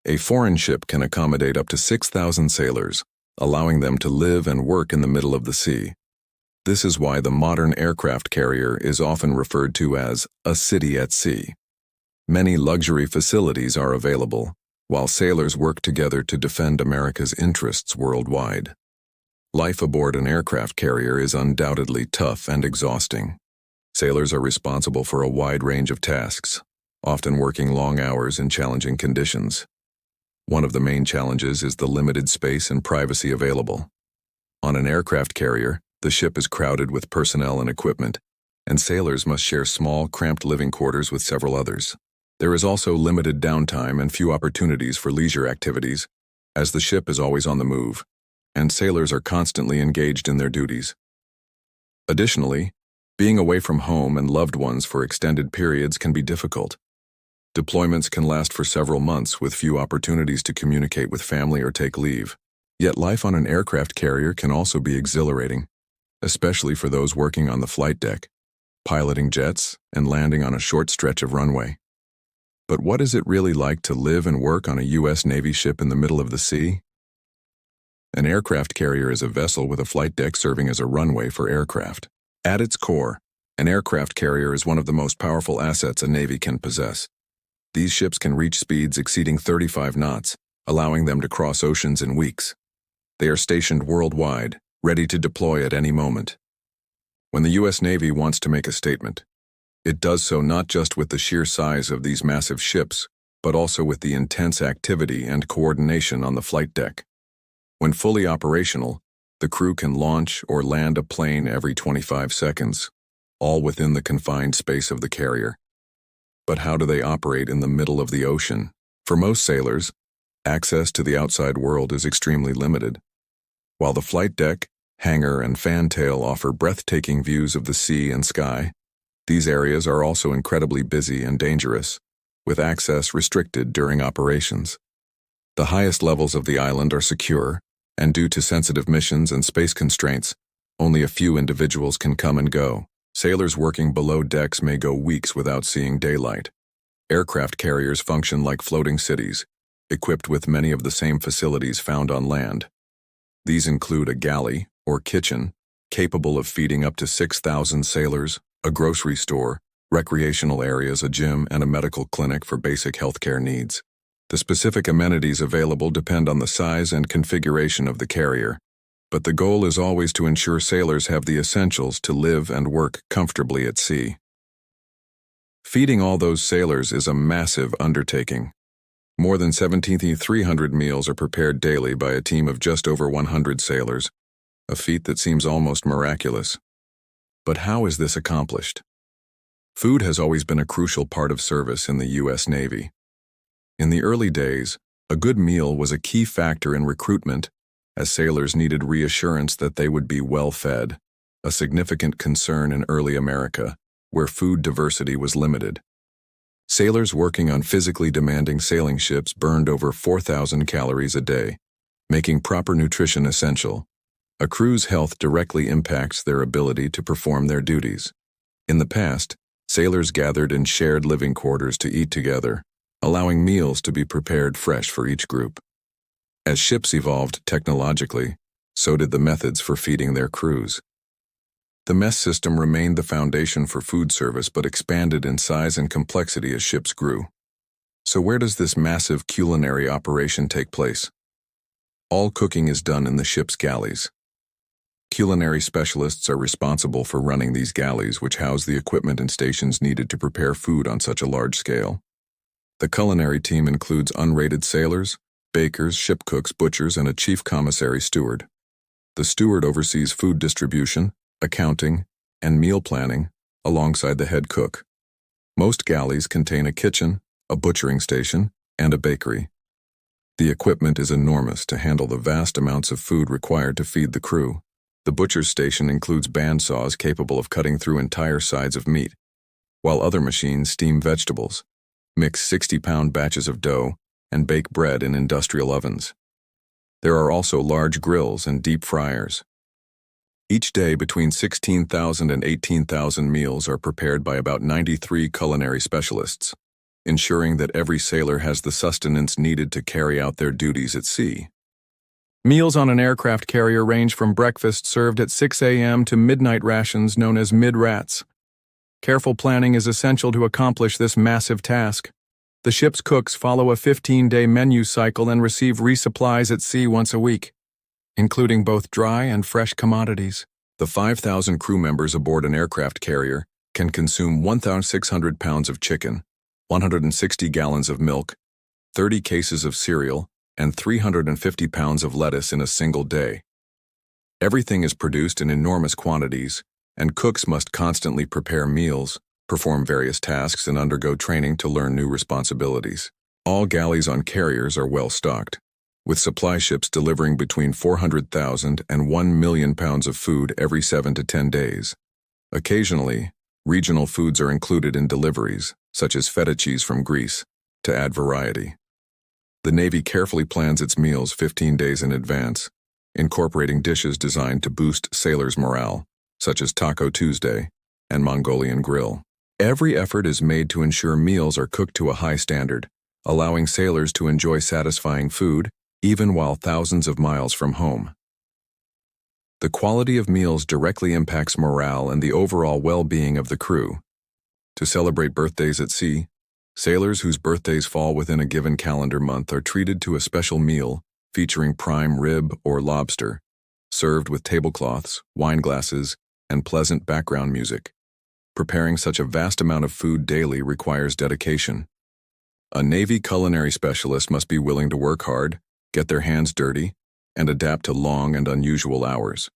A foreign ship can accommodate up to 6,000 sailors, allowing them to live and work in the middle of the sea. This is why the modern aircraft carrier is often referred to as a city at sea. Many luxury facilities are available, while sailors work together to defend America's interests worldwide. Life aboard an aircraft carrier is undoubtedly tough and exhausting. Sailors are responsible for a wide range of tasks, often working long hours in challenging conditions. One of the main challenges is the limited space and privacy available. On an aircraft carrier, the ship is crowded with personnel and equipment, and sailors must share small, cramped living quarters with several others. There is also limited downtime and few opportunities for leisure activities, as the ship is always on the move, and sailors are constantly engaged in their duties. Additionally, being away from home and loved ones for extended periods can be difficult. Deployments can last for several months with few opportunities to communicate with family or take leave. Yet life on an aircraft carrier can also be exhilarating, especially for those working on the flight deck, piloting jets, and landing on a short stretch of runway. But what is it really like to live and work on a U.S. Navy ship in the middle of the sea? An aircraft carrier is a vessel with a flight deck serving as a runway for aircraft. At its core, an aircraft carrier is one of the most powerful assets a Navy can possess. These ships can reach speeds exceeding 35 knots, allowing them to cross oceans in weeks. They are stationed worldwide, ready to deploy at any moment. When the U.S. Navy wants to make a statement, it does so not just with the sheer size of these massive ships, but also with the intense activity and coordination on the flight deck. When fully operational, the crew can launch or land a plane every 25 seconds, all within the confined space of the carrier. But how do they operate in the middle of the ocean? For most sailors, access to the outside world is extremely limited. While the flight deck, hangar, and fantail offer breathtaking views of the sea and sky, these areas are also incredibly busy and dangerous, with access restricted during operations. The highest levels of the island are secure, and due to sensitive missions and space constraints, only a few individuals can come and go. Sailors working below decks may go weeks without seeing daylight. Aircraft carriers function like floating cities, equipped with many of the same facilities found on land. These include a galley, or kitchen, capable of feeding up to 6,000 sailors, a grocery store, recreational areas, a gym, and a medical clinic for basic healthcare needs. The specific amenities available depend on the size and configuration of the carrier, but the goal is always to ensure sailors have the essentials to live and work comfortably at sea. Feeding all those sailors is a massive undertaking. More than 17,300 meals are prepared daily by a team of just over 100 sailors, a feat that seems almost miraculous. But how is this accomplished? Food has always been a crucial part of service in the U.S. Navy. In the early days, a good meal was a key factor in recruitment, as sailors needed reassurance that they would be well fed, a significant concern in early America, where food diversity was limited. Sailors working on physically demanding sailing ships burned over 4,000 calories a day, making proper nutrition essential. A crew's health directly impacts their ability to perform their duties. In the past, sailors gathered in shared living quarters to eat together, allowing meals to be prepared fresh for each group. As ships evolved technologically, so did the methods for feeding their crews. The mess system remained the foundation for food service but expanded in size and complexity as ships grew. So where does this massive culinary operation take place? All cooking is done in the ship's galleys. Culinary specialists are responsible for running these galleys, which house the equipment and stations needed to prepare food on such a large scale. The culinary team includes unrated sailors, bakers, ship cooks, butchers, and a chief commissary steward. The steward oversees food distribution, accounting, and meal planning, alongside the head cook. Most galleys contain a kitchen, a butchering station, and a bakery. The equipment is enormous to handle the vast amounts of food required to feed the crew. The butcher's station includes bandsaws capable of cutting through entire sides of meat, while other machines steam vegetables, mix 60-pound batches of dough, and bake bread in industrial ovens. There are also large grills and deep fryers. Each day, between 16,000 and 18,000 meals are prepared by about 93 culinary specialists. ensuring that every sailor has the sustenance needed to carry out their duties at sea. Meals on an aircraft carrier range from breakfast served at 6 a.m. to midnight rations known as mid-rats. Careful planning is essential to accomplish this massive task. The ship's cooks follow a 15-day menu cycle and receive resupplies at sea once a week, including both dry and fresh commodities. The 5,000 crew members aboard an aircraft carrier can consume 1,600 pounds of chicken, 160 gallons of milk, 30 cases of cereal, and 350 pounds of lettuce in a single day. Everything is produced in enormous quantities, and cooks must constantly prepare meals, perform various tasks, and undergo training to learn new responsibilities. All galleys on carriers are well stocked, with supply ships delivering between 400,000 and 1 million pounds of food every 7 to 10 days. Occasionally, regional foods are included in deliveries, such as feta cheese from Greece, to add variety. The Navy carefully plans its meals 15 days in advance, incorporating dishes designed to boost sailors' morale, such as Taco Tuesday and Mongolian Grill. Every effort is made to ensure meals are cooked to a high standard, allowing sailors to enjoy satisfying food even while thousands of miles from home. The quality of meals directly impacts morale and the overall well-being of the crew. To celebrate birthdays at sea, sailors whose birthdays fall within a given calendar month are treated to a special meal featuring prime rib or lobster, served with tablecloths, wine glasses, and pleasant background music. Preparing such a vast amount of food daily requires dedication. A Navy culinary specialist must be willing to work hard, get their hands dirty, and adapt to long and unusual hours.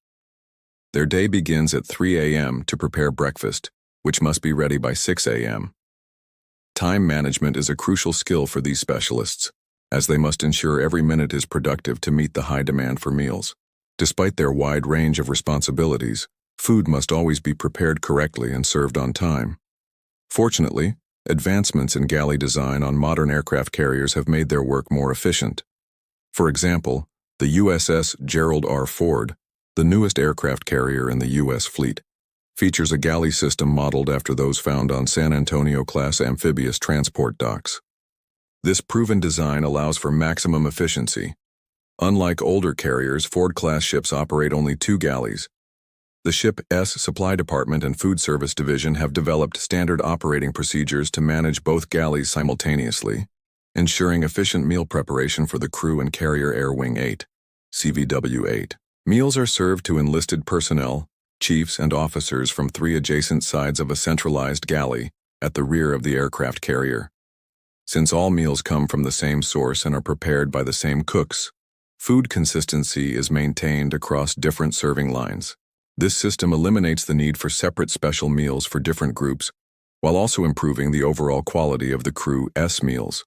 Their day begins at 3 a.m. to prepare breakfast, which must be ready by 6 a.m. Time management is a crucial skill for these specialists, as they must ensure every minute is productive to meet the high demand for meals. Despite their wide range of responsibilities, food must always be prepared correctly and served on time. Fortunately, advancements in galley design on modern aircraft carriers have made their work more efficient. For example, the USS Gerald R. Ford, the newest aircraft carrier in the U.S. fleet, features a galley system modeled after those found on San Antonio-class amphibious transport docks. This proven design allows for maximum efficiency. Unlike older carriers, Ford-class ships operate only 2 galleys. The ship's supply department and food service division have developed standard operating procedures to manage both galleys simultaneously, ensuring efficient meal preparation for the crew and carrier Air Wing 8, CVW-8. Meals are served to enlisted personnel, chiefs, and officers from 3 adjacent sides of a centralized galley at the rear of the aircraft carrier. Since all meals come from the same source and are prepared by the same cooks, food consistency is maintained across different serving lines. This system eliminates the need for separate special meals for different groups, while also improving the overall quality of the crew's meals.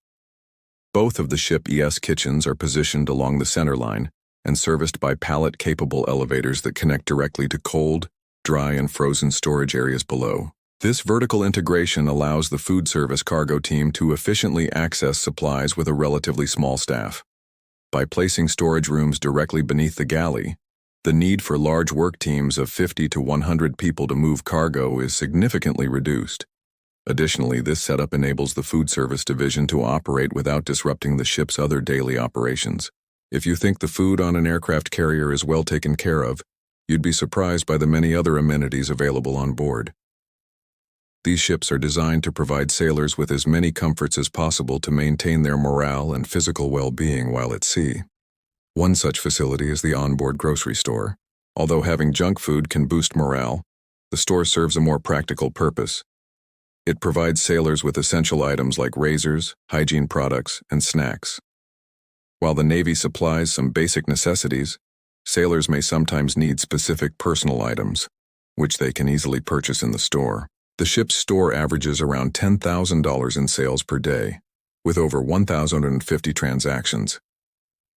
Both of the ship's kitchens are positioned along the center line and serviced by pallet-capable elevators that connect directly to cold, dry, and frozen storage areas below. This vertical integration allows the food service cargo team to efficiently access supplies with a relatively small staff. By placing storage rooms directly beneath the galley, the need for large work teams of 50 to 100 people to move cargo is significantly reduced. Additionally, this setup enables the food service division to operate without disrupting the ship's other daily operations. If you think the food on an aircraft carrier is well taken care of, you'd be surprised by the many other amenities available on board. These ships are designed to provide sailors with as many comforts as possible to maintain their morale and physical well-being while at sea. One such facility is the onboard grocery store. Although having junk food can boost morale, the store serves a more practical purpose. It provides sailors with essential items like razors, hygiene products, and snacks. While the Navy supplies some basic necessities, sailors may sometimes need specific personal items, which they can easily purchase in the store. The ship's store averages around $10,000 in sales per day, with over 1,050 transactions.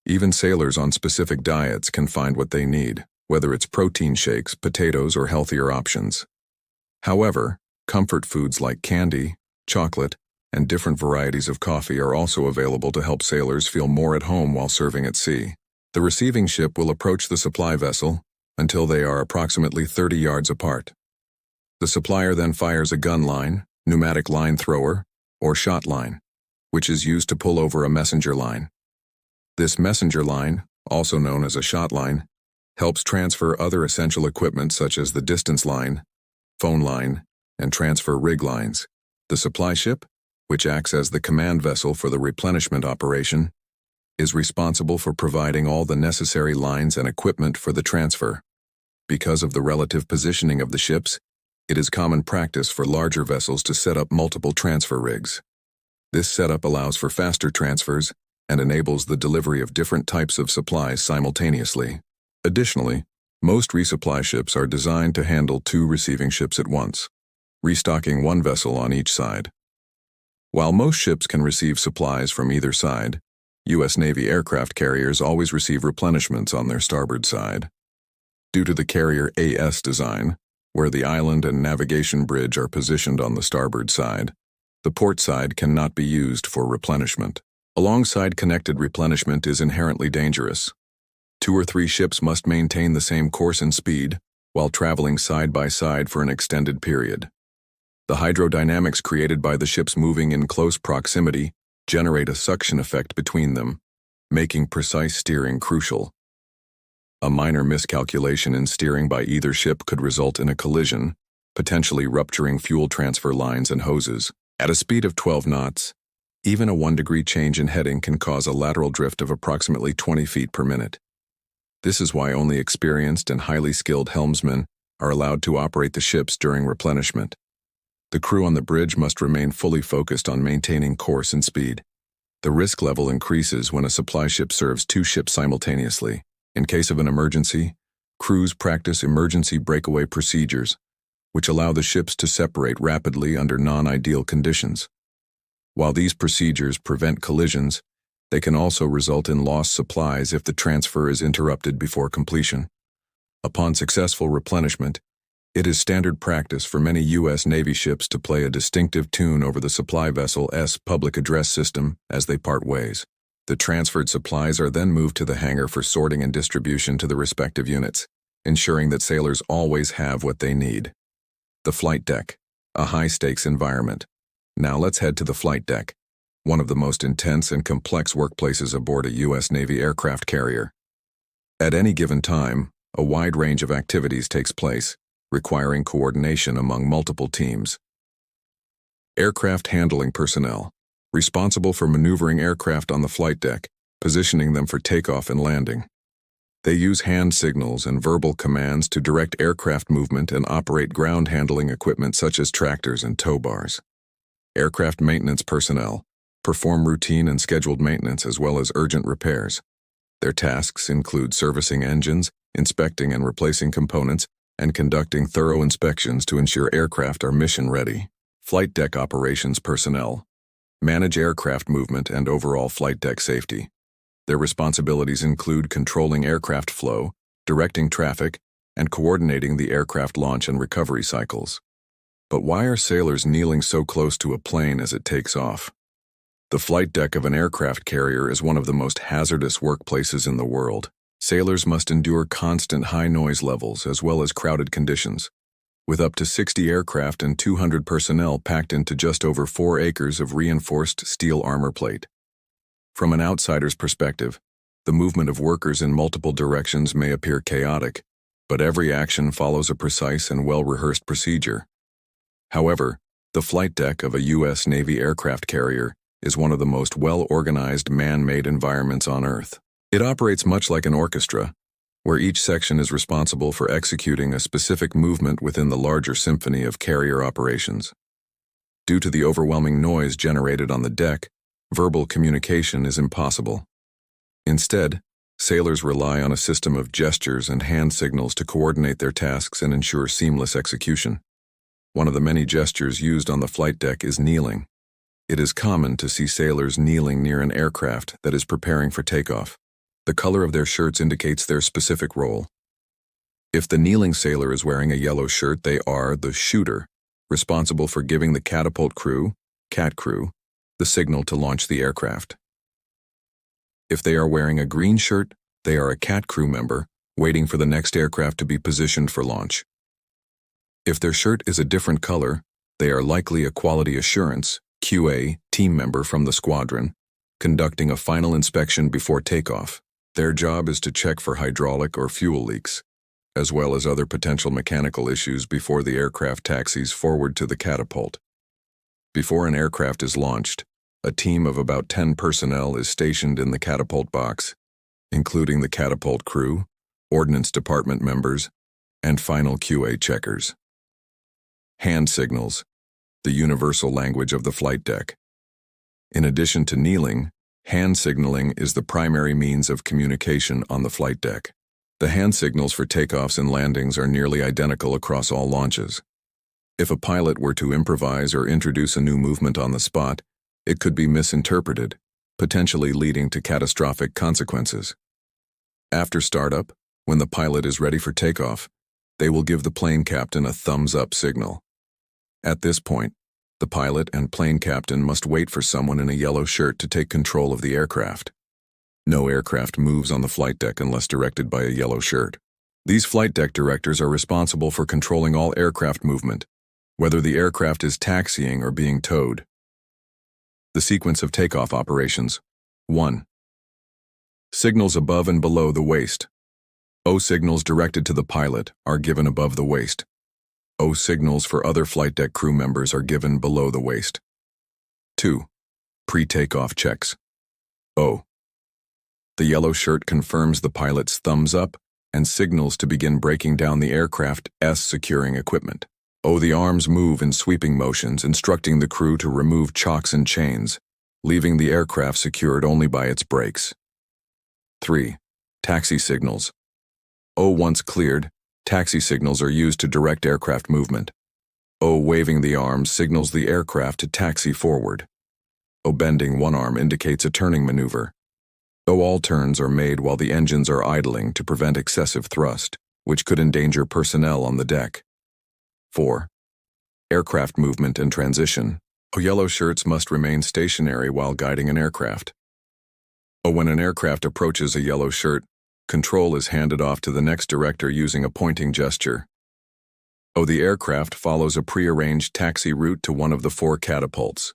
Even sailors on specific diets can find what they need, whether it's protein shakes, potatoes, or healthier options. However, comfort foods like candy, chocolate, and different varieties of coffee are also available to help sailors feel more at home while serving at sea. The receiving ship will approach the supply vessel until they are approximately 30 yards apart. The supplier then fires a gun line, pneumatic line thrower, or shot line, which is used to pull over a messenger line. This messenger line, also known as a shot line, helps transfer other essential equipment such as the distance line, phone line, and transfer rig lines. The supply ship, which acts as the command vessel for the replenishment operation, is responsible for providing all the necessary lines and equipment for the transfer. Because of the relative positioning of the ships, it is common practice for larger vessels to set up multiple transfer rigs. This setup allows for faster transfers and enables the delivery of different types of supplies simultaneously. Additionally, most resupply ships are designed to handle 2 receiving ships at once, restocking 1 vessel on each side. While most ships can receive supplies from either side, U.S. Navy aircraft carriers always receive replenishments on their starboard side. Due to the Carrier AS design, where the island and navigation bridge are positioned on the starboard side, the port side cannot be used for replenishment. Alongside connected replenishment is inherently dangerous. 2 or 3 ships must maintain the same course and speed while traveling side by side for an extended period. The hydrodynamics created by the ships moving in close proximity generate a suction effect between them, making precise steering crucial. A minor miscalculation in steering by either ship could result in a collision, potentially rupturing fuel transfer lines and hoses. At a speed of 12 knots, even a 1-degree change in heading can cause a lateral drift of approximately 20 feet per minute. This is why only experienced and highly skilled helmsmen are allowed to operate the ships during replenishment. The crew on the bridge must remain fully focused on maintaining course and speed. The risk level increases when a supply ship serves 2 ships simultaneously. In case of an emergency, crews practice emergency breakaway procedures, which allow the ships to separate rapidly under non-ideal conditions. While these procedures prevent collisions, they can also result in lost supplies if the transfer is interrupted before completion. Upon successful replenishment, it is standard practice for many U.S. Navy ships to play a distinctive tune over the supply vessel's public address system as they part ways. The transferred supplies are then moved to the hangar for sorting and distribution to the respective units, ensuring that sailors always have what they need. The flight deck, a high-stakes environment. Now let's head to the flight deck, one of the most intense and complex workplaces aboard a U.S. Navy aircraft carrier. At any given time, a wide range of activities takes place, requiring coordination among multiple teams. Aircraft handling personnel, responsible for maneuvering aircraft on the flight deck, positioning them for takeoff and landing. They use hand signals and verbal commands to direct aircraft movement and operate ground handling equipment such as tractors and tow bars. Aircraft maintenance personnel perform routine and scheduled maintenance as well as urgent repairs. Their tasks include servicing engines, inspecting and replacing components, and conducting thorough inspections to ensure aircraft are mission-ready. Flight deck operations personnel manage aircraft movement and overall flight deck safety. Their responsibilities include controlling aircraft flow, directing traffic, and coordinating the aircraft launch and recovery cycles. But why are sailors kneeling so close to a plane as it takes off? The flight deck of an aircraft carrier is one of the most hazardous workplaces in the world. Sailors must endure constant high noise levels as well as crowded conditions, with up to 60 aircraft and 200 personnel packed into just over 4 acres of reinforced steel armor plate. From an outsider's perspective, the movement of workers in multiple directions may appear chaotic, but every action follows a precise and well-rehearsed procedure. However, the flight deck of a U.S. Navy aircraft carrier is one of the most well-organized man-made environments on Earth. It operates much like an orchestra, where each section is responsible for executing a specific movement within the larger symphony of carrier operations. Due to the overwhelming noise generated on the deck, verbal communication is impossible. Instead, sailors rely on a system of gestures and hand signals to coordinate their tasks and ensure seamless execution. One of the many gestures used on the flight deck is kneeling. It is common to see sailors kneeling near an aircraft that is preparing for takeoff. The color of their shirts indicates their specific role. If the kneeling sailor is wearing a yellow shirt, they are the shooter, responsible for giving the catapult crew, CAT crew, the signal to launch the aircraft. If they are wearing a green shirt, they are a CAT crew member, waiting for the next aircraft to be positioned for launch. If their shirt is a different color, they are likely a quality assurance, QA, team member from the squadron, conducting a final inspection before takeoff. Their job is to check for hydraulic or fuel leaks, as well as other potential mechanical issues before the aircraft taxis forward to the catapult. Before an aircraft is launched, a team of about 10 personnel is stationed in the catapult box, including the catapult crew, ordnance department members, and final QA checkers. Hand signals, the universal language of the flight deck. In addition to kneeling, hand signaling is the primary means of communication on the flight deck. The hand signals for takeoffs and landings are nearly identical across all launches. If a pilot were to improvise or introduce a new movement on the spot, it could be misinterpreted, potentially leading to catastrophic consequences. After startup, when the pilot is ready for takeoff, they will give the plane captain a thumbs-up signal. At this point, the pilot and plane captain must wait for someone in a yellow shirt to take control of the aircraft. No aircraft moves on the flight deck unless directed by a yellow shirt. These flight deck directors are responsible for controlling all aircraft movement, whether the aircraft is taxiing or being towed. The sequence of takeoff operations. 1. Signals above and below the waist. O signals directed to the pilot are given above the waist. O signals for other flight deck crew members are given below the waist. 2. Pre-takeoff checks. O. The yellow shirt confirms the pilot's thumbs up and signals to begin breaking down the aircraft's securing equipment. O. The arms move in sweeping motions, instructing the crew to remove chocks and chains, leaving the aircraft secured only by its brakes. 3. Taxi signals. O. Once cleared, taxi signals are used to direct aircraft movement. O. Waving the arms signals the aircraft to taxi forward. O. Bending one arm indicates a turning maneuver. O. All turns are made while the engines are idling to prevent excessive thrust, which could endanger personnel on the deck. 4. Aircraft movement and transition. O. Yellow shirts must remain stationary while guiding an aircraft. O. When an aircraft approaches a yellow shirt, control is handed off to the next director using a pointing gesture. O. The aircraft follows a prearranged taxi route to one of the 4 catapults.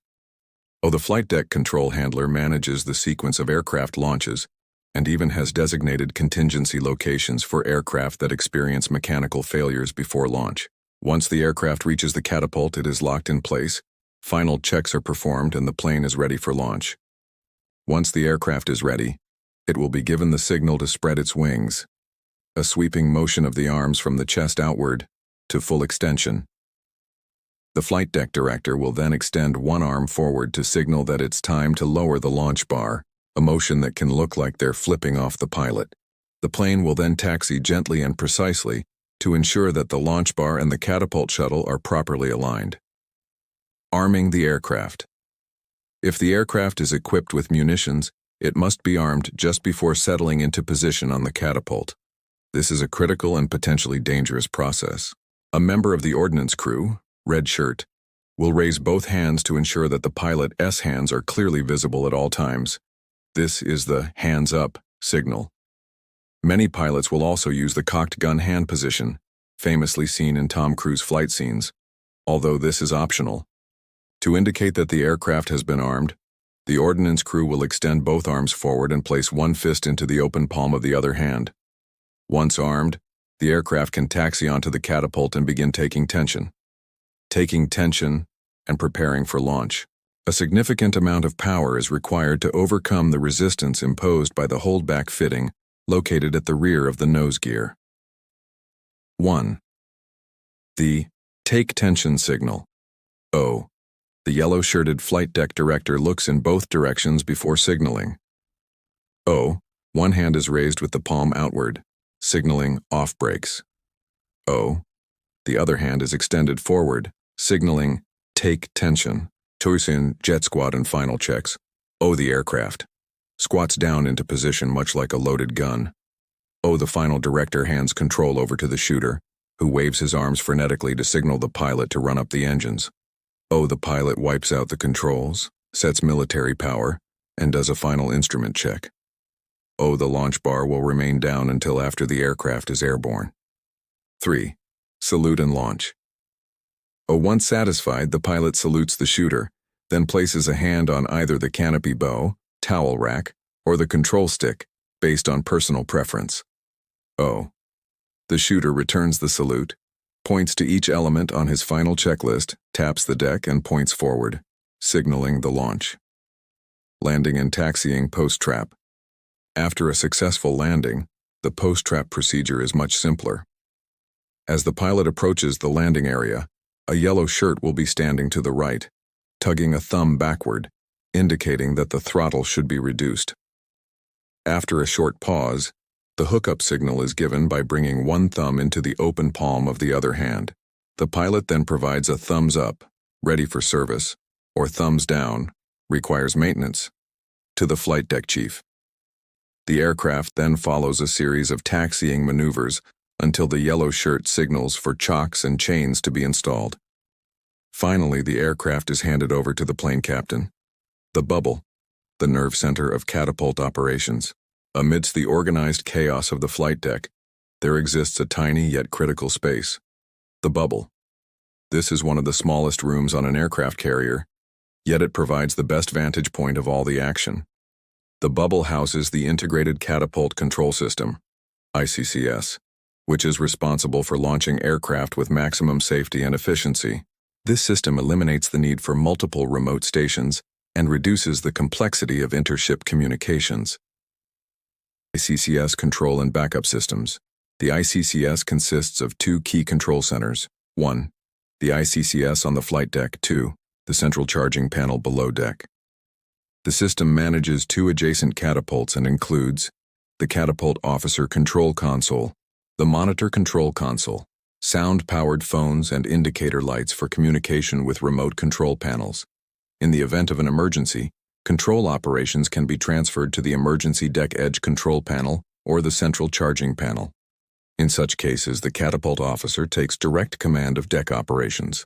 O. The flight deck control handler manages the sequence of aircraft launches and even has designated contingency locations for aircraft that experience mechanical failures before launch. Once the aircraft reaches the catapult, it is locked in place, final checks are performed, and the plane is ready for launch. Once the aircraft is ready, it will be given the signal to spread its wings, a sweeping motion of the arms from the chest outward to full extension. The flight deck director will then extend one arm forward to signal that it's time to lower the launch bar, a motion that can look like they're flipping off the pilot. The plane will then taxi gently and precisely to ensure that the launch bar and the catapult shuttle are properly aligned. Arming the aircraft. If the aircraft is equipped with munitions, it must be armed just before settling into position on the catapult. This is a critical and potentially dangerous process. A member of the ordnance crew, red shirt, will raise both hands to ensure that the pilot's hands are clearly visible at all times. This is the hands up signal. Many pilots will also use the cocked gun hand position, famously seen in Tom Cruise flight scenes, although this is optional. To indicate that the aircraft has been armed, the ordnance crew will extend both arms forward and place one fist into the open palm of the other hand. Once armed, the aircraft can taxi onto the catapult and begin taking tension and preparing for launch. A significant amount of power is required to overcome the resistance imposed by the holdback fitting located at the rear of the nose gear. 1. The take tension signal. O. The yellow-shirted flight deck director looks in both directions before signaling. O. One hand is raised with the palm outward, signaling off brakes. O. The other hand is extended forward, signaling take tension. Tosin jet squad and final checks. O. The aircraft squats down into position much like a loaded gun. O. The final director hands control over to the shooter, who waves his arms frenetically to signal the pilot to run up the engines. O. The pilot wipes out the controls, sets military power, and does a final instrument check. O. The launch bar will remain down until after the aircraft is airborne. 3. Salute and launch. O. Once satisfied, the pilot salutes the shooter, then places a hand on either the canopy bow, towel rack, or the control stick, based on personal preference. O. The shooter returns the salute, points to each element on his final checklist, taps the deck, and points forward, signaling the launch. Landing and taxiing post-trap. After a successful landing, the post-trap procedure is much simpler. As the pilot approaches the landing area, a yellow shirt will be standing to the right, tugging a thumb backward, indicating that the throttle should be reduced. After a short pause, the hookup signal is given by bringing one thumb into the open palm of the other hand. The pilot then provides a thumbs up, ready for service, or thumbs down, requires maintenance, to the flight deck chief. The aircraft then follows a series of taxiing maneuvers until the yellow shirt signals for chocks and chains to be installed. Finally, the aircraft is handed over to the plane captain. The bubble, the nerve center of catapult operations. Amidst the organized chaos of the flight deck, there exists a tiny yet critical space. The bubble. This is one of the smallest rooms on an aircraft carrier, yet it provides the best vantage point of all the action. The bubble houses the Integrated Catapult Control System, ICCS, which is responsible for launching aircraft with maximum safety and efficiency. This system eliminates the need for multiple remote stations and reduces the complexity of intership communications. ICCS control and backup systems. The ICCS consists of two key control centers. 1. The ICCS on the flight deck. 2. The central charging panel below deck. The system manages two adjacent catapults and includes the Catapult Officer Control Console, the Monitor Control Console, sound-powered phones and indicator lights for communication with remote control panels. In the event of an emergency, control operations can be transferred to the Emergency Deck Edge Control Panel or the Central Charging Panel. In such cases, the catapult officer takes direct command of deck operations.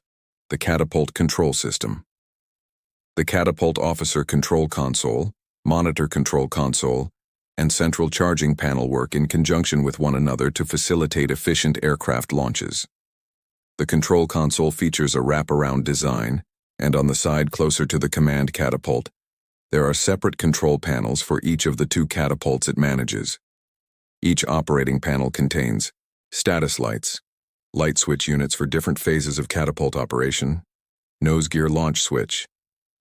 The Catapult Control System. The Catapult Officer Control Console, Monitor Control Console, and Central Charging Panel work in conjunction with one another to facilitate efficient aircraft launches. The control console features a wraparound design, and on the side closer to the command catapult, there are separate control panels for each of the two catapults it manages. Each operating panel contains status lights, light switch units for different phases of catapult operation, nose gear launch switch,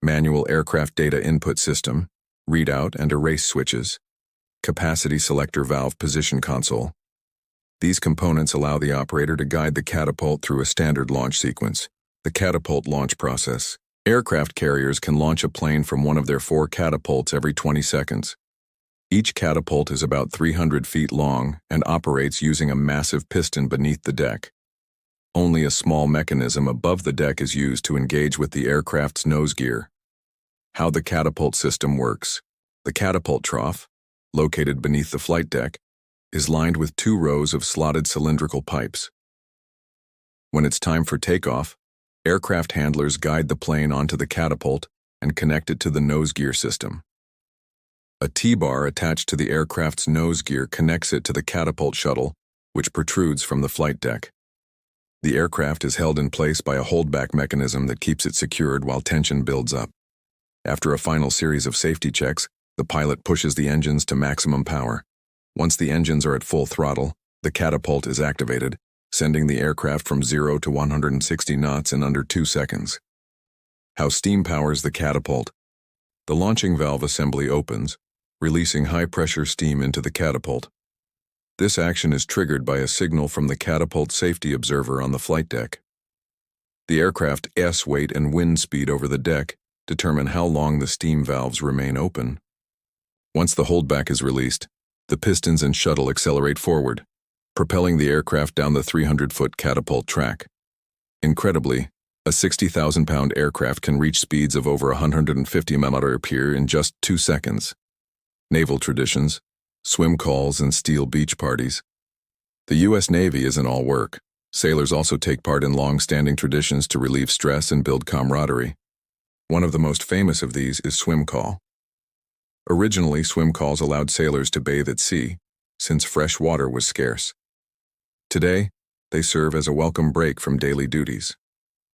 manual aircraft data input system, readout and erase switches, capacity selector valve position console. These components allow the operator to guide the catapult through a standard launch sequence. The catapult launch process. Aircraft carriers can launch a plane from one of their 4 catapults every 20 seconds. Each catapult is about 300 feet long and operates using a massive piston beneath the deck. Only a small mechanism above the deck is used to engage with the aircraft's nose gear. How the catapult system works. The catapult trough, located beneath the flight deck, is lined with 2 rows of slotted cylindrical pipes. When it's time for takeoff, aircraft handlers guide the plane onto the catapult and connect it to the nose gear system. A T-bar attached to the aircraft's nose gear connects it to the catapult shuttle, which protrudes from the flight deck. The aircraft is held in place by a holdback mechanism that keeps it secured while tension builds up. After a final series of safety checks, the pilot pushes the engines to maximum power. Once the engines are at full throttle, the catapult is activated, sending the aircraft from 0 to 160 knots in under 2 seconds. How steam powers the catapult. The launching valve assembly opens, releasing high-pressure steam into the catapult. This action is triggered by a signal from the catapult safety observer on the flight deck. The aircraft's weight and wind speed over the deck determine how long the steam valves remain open. Once the holdback is released, the pistons and shuttle accelerate forward, propelling the aircraft down the 300-foot catapult track. Incredibly, a 60,000-pound aircraft can reach speeds of over 150 mph in just 2 seconds. Naval traditions, swim calls, and steel beach parties. The U.S. Navy isn't all work. Sailors also take part in long-standing traditions to relieve stress and build camaraderie. One of the most famous of these is swim call. Originally, swim calls allowed sailors to bathe at sea, since fresh water was scarce. Today, they serve as a welcome break from daily duties.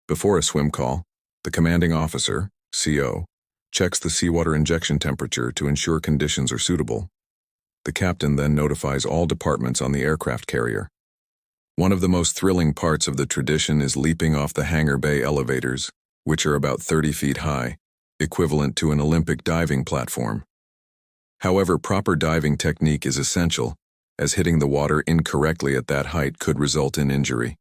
Before a swim call, the commanding officer, CO, checks the seawater injection temperature to ensure conditions are suitable. The captain then notifies all departments on the aircraft carrier. One of the most thrilling parts of the tradition is leaping off the hangar bay elevators, which are about 30 feet high, equivalent to an Olympic diving platform. However, proper diving technique is essential, as hitting the water incorrectly at that height could result in injury.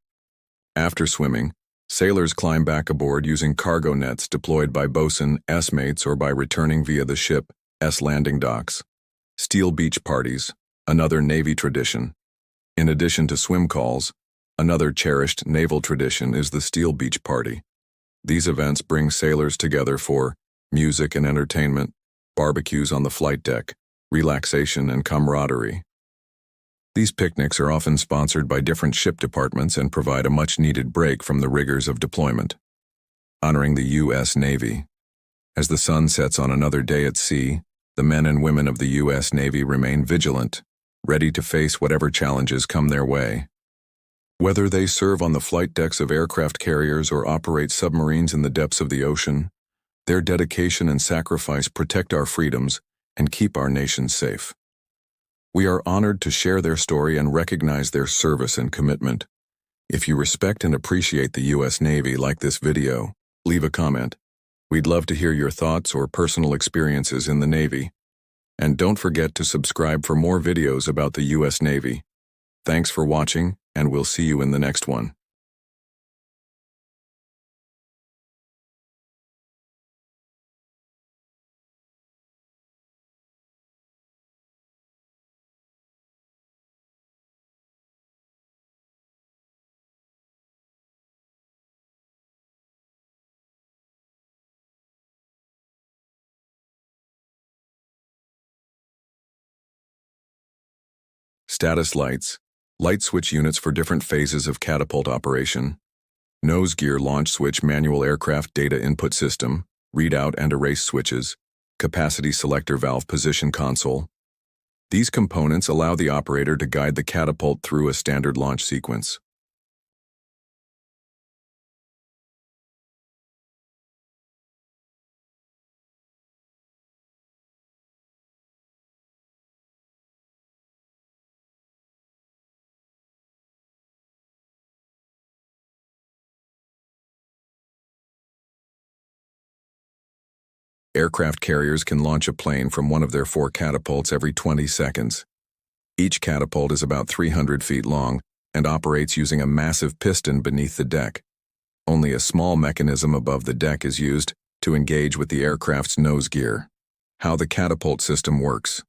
After swimming, sailors climb back aboard using cargo nets deployed by bosun S-mates or by returning via the ship's landing docks. Steel beach parties, another Navy tradition. In addition to swim calls, another cherished naval tradition is the steel beach party. These events bring sailors together for music and entertainment, barbecues on the flight deck, relaxation and camaraderie. These picnics are often sponsored by different ship departments and provide a much-needed break from the rigors of deployment. Honoring the U.S. Navy. As the sun sets on another day at sea, the men and women of the U.S. Navy remain vigilant, ready to face whatever challenges come their way. Whether they serve on the flight decks of aircraft carriers or operate submarines in the depths of the ocean, their dedication and sacrifice protect our freedoms and keep our nation safe. We are honored to share their story and recognize their service and commitment. If you respect and appreciate the U.S. Navy, like this video, leave a comment. We'd love to hear your thoughts or personal experiences in the Navy. And don't forget to subscribe for more videos about the U.S. Navy. Thanks for watching, and we'll see you in the next one. Status lights, light switch units for different phases of catapult operation, nose gear launch switch manual aircraft data input system, readout and erase switches, capacity selector valve position console. These components allow the operator to guide the catapult through a standard launch sequence. Aircraft carriers can launch a plane from one of their 4 catapults every 20 seconds. Each catapult is about 300 feet long and operates using a massive piston beneath the deck. Only a small mechanism above the deck is used to engage with the aircraft's nose gear. How the catapult system works.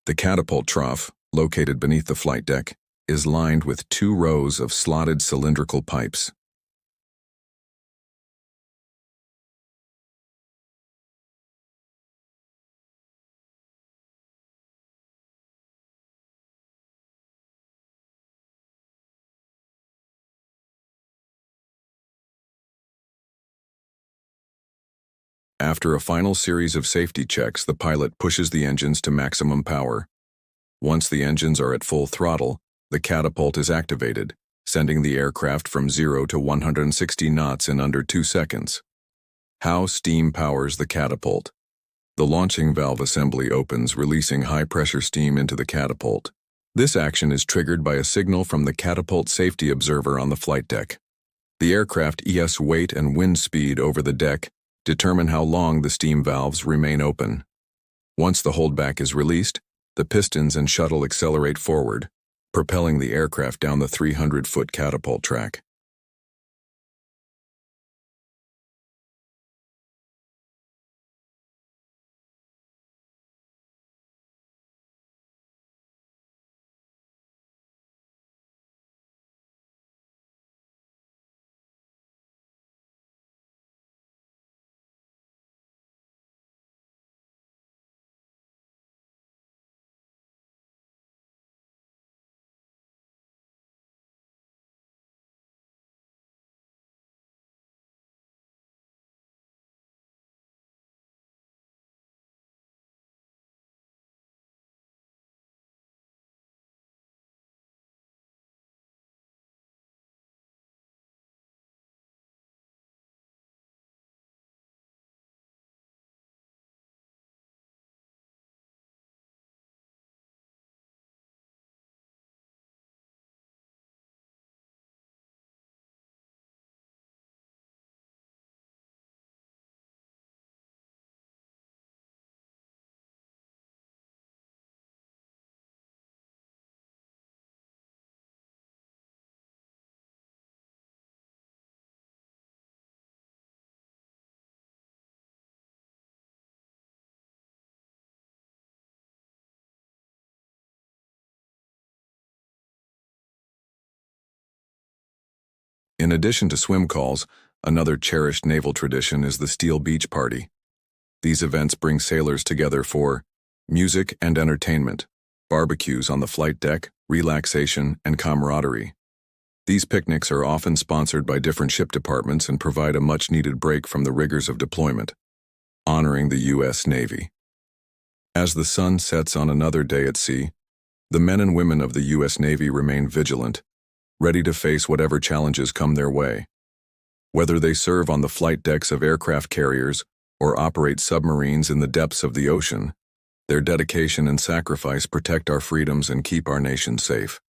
The catapult trough, located beneath the flight deck, is lined with 2 rows of slotted cylindrical pipes. After a final series of safety checks, the pilot pushes the engines to maximum power. Once the engines are at full throttle, the catapult is activated, sending the aircraft from 0 to 160 knots in under 2 seconds. How steam powers the catapult. The launching valve assembly opens, releasing high-pressure steam into the catapult. This action is triggered by a signal from the catapult safety observer on the flight deck. The aircraft's weight and wind speed over the deck determine how long the steam valves remain open. Once the holdback is released, the pistons and shuttle accelerate forward, propelling the aircraft down the 300-foot catapult track. In addition to swim calls, another cherished naval tradition is the Steel Beach Party. These events bring sailors together for music and entertainment, barbecues on the flight deck, relaxation, and camaraderie. These picnics are often sponsored by different ship departments and provide a much-needed break from the rigors of deployment, honoring the U.S. Navy. As the sun sets on another day at sea, the men and women of the U.S. Navy remain vigilant, ready to face whatever challenges come their way. Whether they serve on the flight decks of aircraft carriers or operate submarines in the depths of the ocean, their dedication and sacrifice protect our freedoms and keep our nation safe.